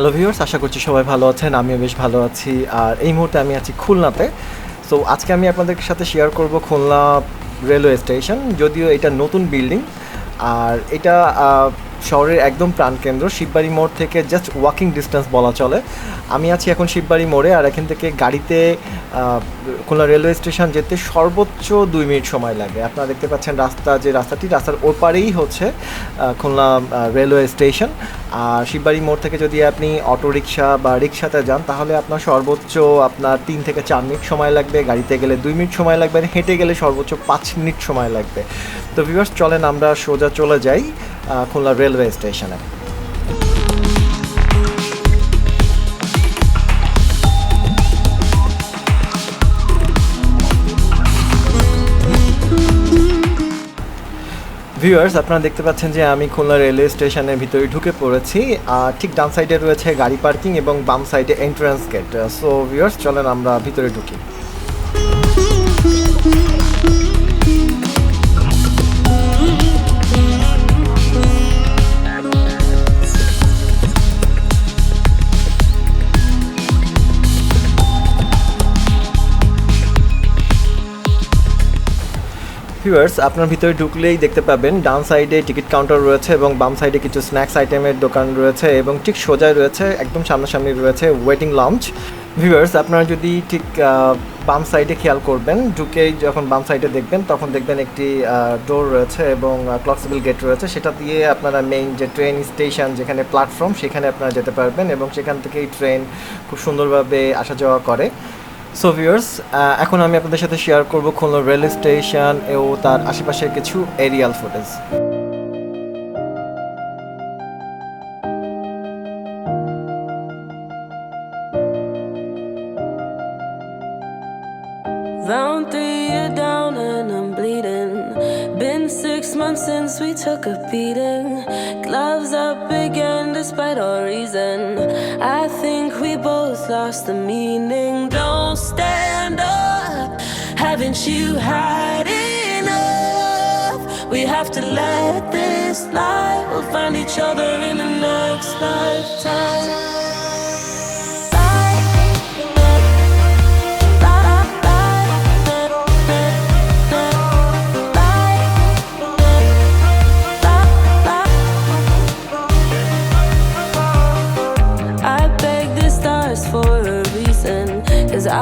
Hello viewers, আশা করছি সবাই ভালো আছেন। আমিও বেশ ভালো আছি। আর এই মুহূর্তে আমি আছি খুলনাতে। সো আজকে আমি আপনাদের সাথে শেয়ার করব খুলনা রেলওয়ে স্টেশন। যদিও এটা নতুন বিল্ডিং, আর এটা শহরের একদম প্রাণকেন্দ্র। শিববাড়ি মোড় থেকে জাস্ট ওয়াকিং ডিস্টেন্স বলা চলে। আমি আছি এখন শিববাড়ি মোড়ে, আর এখান থেকে গাড়িতে খুলনা রেলওয়ে স্টেশন যেতে সর্বোচ্চ 2 মিনিট সময় লাগে। আপনারা দেখতে পাচ্ছেন রাস্তার ওপারেই হচ্ছে খুলনা রেলওয়ে স্টেশন। আর শিববাড়ি মোড় থেকে যদি আপনি অটো রিক্সা বা রিক্সাতে যান, তাহলে আপনার সর্বোচ্চ 3 থেকে 4 মিনিট সময় লাগবে। গাড়িতে গেলে 2 মিনিট সময় লাগবে, আর হেঁটে গেলে সর্বোচ্চ 5 মিনিট সময় লাগবে। তো ভিউয়ার্স, চলেন আমরা সোজা চলে যাই খুলনা রেলওয়ে স্টেশনে। ভিউয়ার্স, আপনারা দেখতে পাচ্ছেন যে আমি খুলনা রেলওয়ে স্টেশনের ভিতরে ঢুকে পড়েছি। ঠিক ডান সাইডে রয়েছে গাড়ি পার্কিং এবং বাম সাইডে এন্ট্রান্স গেট। সো ভিউয়ার্স, চলেন আমরা ভিতরে ঢুকি। ভিউয়ার্স, আপনার ভিতরে ঢুকলেই দেখতে পাবেন ডান সাইডে টিকিট কাউন্টার রয়েছে এবং বাম সাইডে কিছু স্ন্যাক্স আইটেমের দোকান রয়েছে, এবং ঠিক সোজায় রয়েছে একদম সামনাসামনি রয়েছে ওয়েটিং লঞ্চ। ভিউয়ার্স, আপনারা যদি ঠিক বাম সাইডে খেয়াল করবেন, ঢুকেই যখন বাম সাইডে দেখবেন, তখন দেখবেন একটি ডোর রয়েছে এবং ক্লকসেবল গেট রয়েছে। সেটা দিয়ে আপনারা মেইন যে ট্রেন স্টেশন, যেখানে প্ল্যাটফর্ম, সেখানে আপনারা যেতে পারবেন, এবং সেখান থেকেই ট্রেন খুব সুন্দরভাবে আসা যাওয়া করে। সো ভিউয়ার্স, এখন আমি আপনাদের সাথে শেয়ার করব খুলনা রেল স্টেশন ও তার আশেপাশের কিছু Arial footage. Round 3, you're down and I'm bleeding. Been 6 months since we took a beating. Gloves up again despite our reason. I think we both lost the meaning. Don't stand up, haven't you had enough? We have to let this lie. We'll find each other in the next lifetime.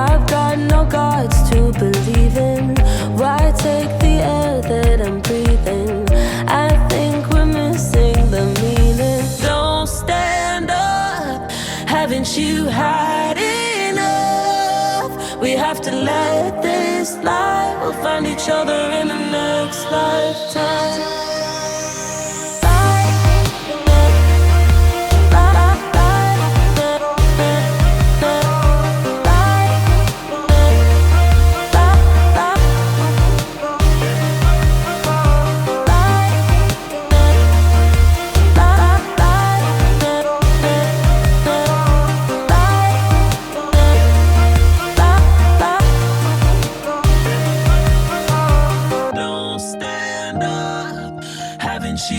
I've got no gods to believe in. Why take the air that I'm breathing? I think we're missing the meaning. Don't stand up, haven't you had enough? We have to let this lie. We'll find each other in the next lifetime.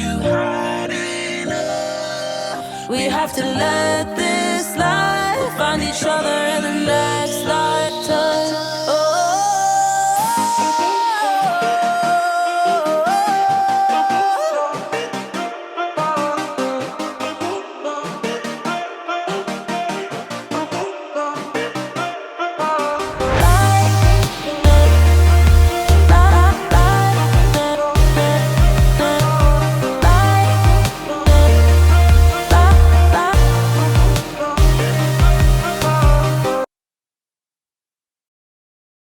You had enough. We have to let this life find each other in the night.